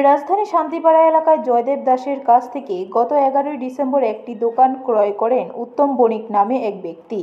রাজধানী শান্তিপাড়া এলাকায় জয়দেব দাসের কাছ থেকে গত 11ই ডিসেম্বর একটি দোকান ক্রয় করেন উত্তম বণিক নামে এক ব্যক্তি।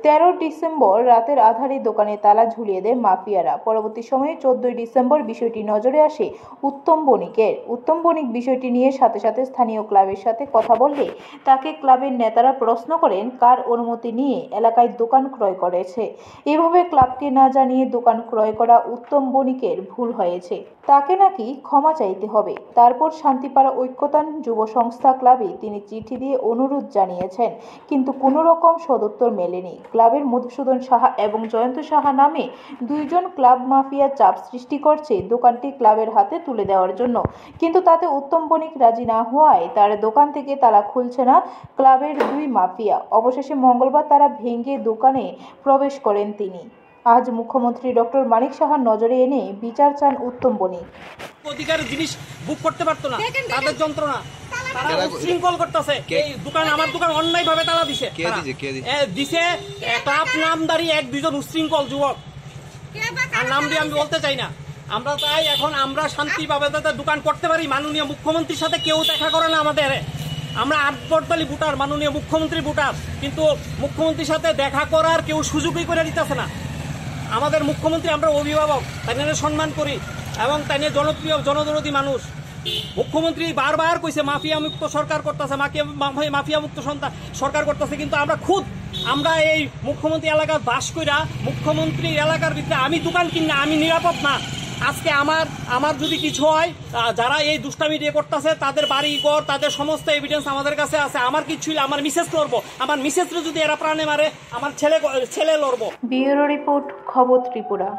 13 ডিসেম্বর রাতের আধারে দোকানে তালা ঝুলিয়ে দেয় মাফিয়ারা। পরবর্তী সময়ে 14 ডিসেম্বর বিষয়টি নজরে আসে উত্তম বণিকের। উত্তম বণিক বিষয়টি নিয়ে সাথে সাথে স্থানীয় ক্লাবের সাথে কথা বললে তাকে ক্লাবের নেতারা প্রশ্ন করেন কার অনুমতি নিয়ে এলাকায় দোকান ক্রয় করেছে। এভাবে ক্লাবকে না জানিয়ে দোকান ক্রয় করা উত্তম বণিকের ভুল হয়েছে, তাকে নাকি ক্ষমা চাইতে হবে। তারপর শান্তিপাড়া ঐক্যতান যুব সংস্থা ক্লাবে তিনি চিঠি দিয়ে অনুরোধ জানিয়েছেন, কিন্তু কোনো রকম সদুত্তর মেলেনি। ক্লাবের মধুসূদন সাহা এবং জয়ন্ত সাহা নামে দুইজন ক্লাব মাফিয়া চাপ সৃষ্টি করছে দোকানটি ক্লাবের হাতে তুলে দেওয়ার জন্য, কিন্তু তাতে উত্তম বণিক রাজি না হওয়ায় তার দোকান থেকে তালা খুলছে না ক্লাবের দুই মাফিয়া। অবশেষে মঙ্গলবার তারা ভেঙে দোকানে প্রবেশ করেন তিনি। আজ মুখ্যমন্ত্রী ডক্টর মানিক সাহার নজরে এনে বিচার চান উত্তম বণিক। অধিকারের জিনিস বুক করতে পারতো না, তাদের যন্ত্রণা তারা উচ্ছৃঙ্খল করতেছে। এই দোকান, আমার দোকান অন্যায়ভাবে তালা দিছে। দিছে ক্লাব নামদারি এক দুইজন উচ্ছৃঙ্খল যুবক, আর নাম দিয়ে আমি বলতে চাই না। আমরা চাই এখন আমরা শান্তিভাবে যাতে দোকান করতে পারি। মাননীয় মুখ্যমন্ত্রীর সাথে কেউ দেখা করে না আমাদের। আমরা 8 বটতলি ভোটার, মাননীয় মুখ্যমন্ত্রী ভোটার, কিন্তু মুখ্যমন্ত্রীর সাথে দেখা করার কেউ সুযোগই করে দিতেছে না। আমাদের মুখ্যমন্ত্রী, আমরা অভিভাবক, তাই সম্মান করি এবং তাই জনপ্রিয় জনদরদী মানুষ। মুখ্যমন্ত্রী বারবার কইছে মাফিয়া মুক্ত সরকার করতেছে, মাফিয়া মুক্ত সরকার করতেছে, কিন্তু আমরা এই মুখ্যমন্ত্রী এলাকার বাস কইরা মুখ্যমন্ত্রী এলাকার ভিতরে আমি দোকান কিনা আমি নিরাপদ না। আজকে আমার যদি কিছু হয়, যারা এই দুষ্টামি দিয়ে করতেছে তাদের বাড়ি ঘর, তাদের সমস্ত এভিডেন্স আমাদের কাছে আছে। আমার কিছু আমার মিসেস লড়বো, আমার মিসেসরে যদি এরা প্রাণে মারে আমার ছেলে লড়বো। ব্যুরো রিপোর্ট, খবর ত্রিপুরা।